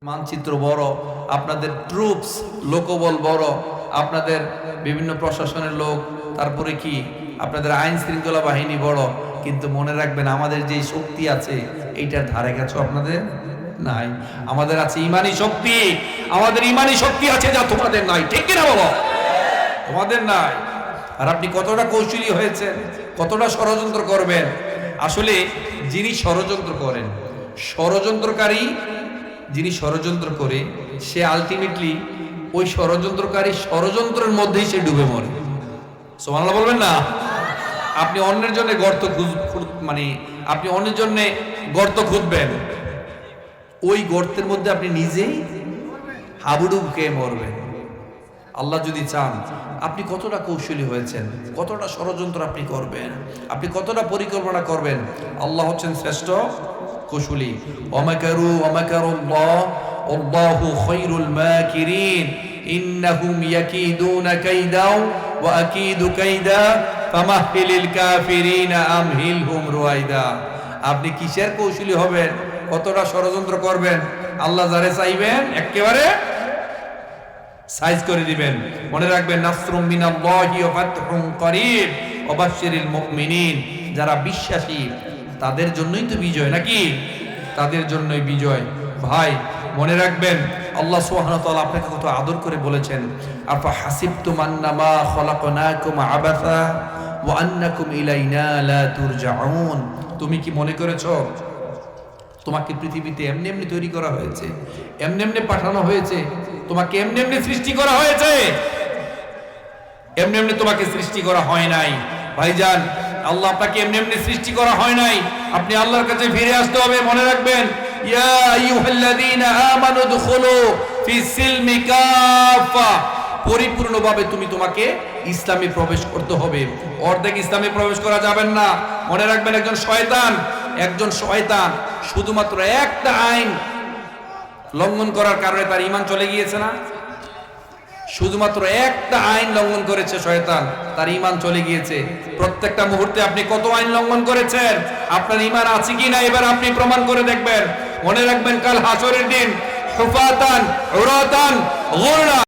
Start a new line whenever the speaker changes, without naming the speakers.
মানচিত্র বড়, আপনাদের ট্রুপস লোকবল বড়, আপনাদের বিভিন্ন প্রশাসনের লোক, তারপরে কি আপনাদের আইন শৃঙ্খলা বাহিনী বড়, কিন্তু মনে রাখবেন আমাদের যে শক্তি আছে এইটার ধারে কাছে আপনাদের নাই। আমাদের আছে ইমানি শক্তি, আমাদের ইমানি শক্তি আছে যা তোমাদের নাই। ঠিক কিনা বলো? তোমাদের নাই। আর আপনি কতটা কৌশলী হয়েছেন, কতটা ষড়যন্ত্র করবেন। আসলে যিনি ষড়যন্ত্র করেন, ষড়যন্ত্রকারী যিনি ষড়যন্ত্র করে, সে আলটিমেটলি ওই ষড়যন্ত্রকারী ষড়যন্ত্রের মধ্যেই সে ডুবে মরে। সুবহানাল্লাহ বলবেন না? আপনি অন্যের জন্য আপনি অন্যের জন্য গর্ত খুঁজবেন, ওই গর্তের মধ্যে আপনি নিজেই হাবুডুব খেয়ে মরবেন। আল্লাহ যদি চান, আপনি কতটা কৌশলী হয়েছেন, কতটা ষড়যন্ত্র আপনি করবেন, আপনি কতটা পরিকল্পনা করবেন। আল্লাহ হচ্ছেন শ্রেষ্ঠ কৌশলী। ওয়ামাকারু ওয়ামাকারুল্লাহ আল্লাহু খায়রুল মাকিরিন ইন্নাহুম ইয়াকিদুনা কাইদাও ওয়া আকিদু কাইদা ফামাহহিলিল কাফিরিনা আমহিলহুম রুয়াইদা। আপনি কিসের কৌশলী হবেন, কতটা ষড়যন্ত্র করবেন, আল্লাহ যারে চাইবেন একেবারে সাইজ করে দিবেন। মনে রাখবেন, নাসরুম মিনাল্লাহি ওয়া ফাতহুন করিব ওয়া বাশশিরিল মুমিনিন। যারা বিশ্বাসী তাদের জন্যই তো বিজয়, নাকি? তাদের জন্যই বিজয়। ভাই মনে রাখবেন, আল্লাহ সুবহানাহু ওয়া তাআলা আপনাকে কত আদর করে বলেছেন, আফা হাসিবতুম আন্নামা খলাকনাকুম আবাসা ওয়া আন্নাকুম ইলাইনা লা তুরজাউন। তুমি কি মনে করেছো তোমাকে পৃথিবীতে এমনি এমনি তৈরি করা হয়েছে, এমনি এমনি পাঠানো হয়েছে, তোমাকে এমনি এমনি সৃষ্টি করা হয়েছে? এমনি এমনি তোমাকে সৃষ্টি করা হয় নাই ভাইজান। আল্লাহ আপনাকে এমনি এমনি সৃষ্টি করা হয় নাই। আপনি আল্লাহর কাছে ফিরে আসতে হবে। মনে রাখবেন, ইয়া আইয়ুহাল্লাযীনা আমানু দুখুলু ফিস সিলমি কাফা। পরিপূর্ণভাবে তোমাকে ইসলামে প্রবেশ করতে হবে, অর্ধেক ইসলামে প্রবেশ করা যাবে না। মনে রাখবেন, একজন শয়তান শুধুমাত্র একটা আইন লঙ্ঘন করার কারণে তার ঈমান চলে গিয়েছে না? শুধুমাত্র একটা আইন লঙ্ঘন করেছে শয়তান, তার ঈমান চলে গিয়েছে। প্রত্যেকটা মুহূর্তে আপনি কত আইন লঙ্ঘন করেছেন, আপনার ঈমান আছে কিনা এবার আপনি প্রমাণ করে দেখবেন। মনে রাখবেন, কাল হাসরের দিন হুফাতান উরাতান গুরলা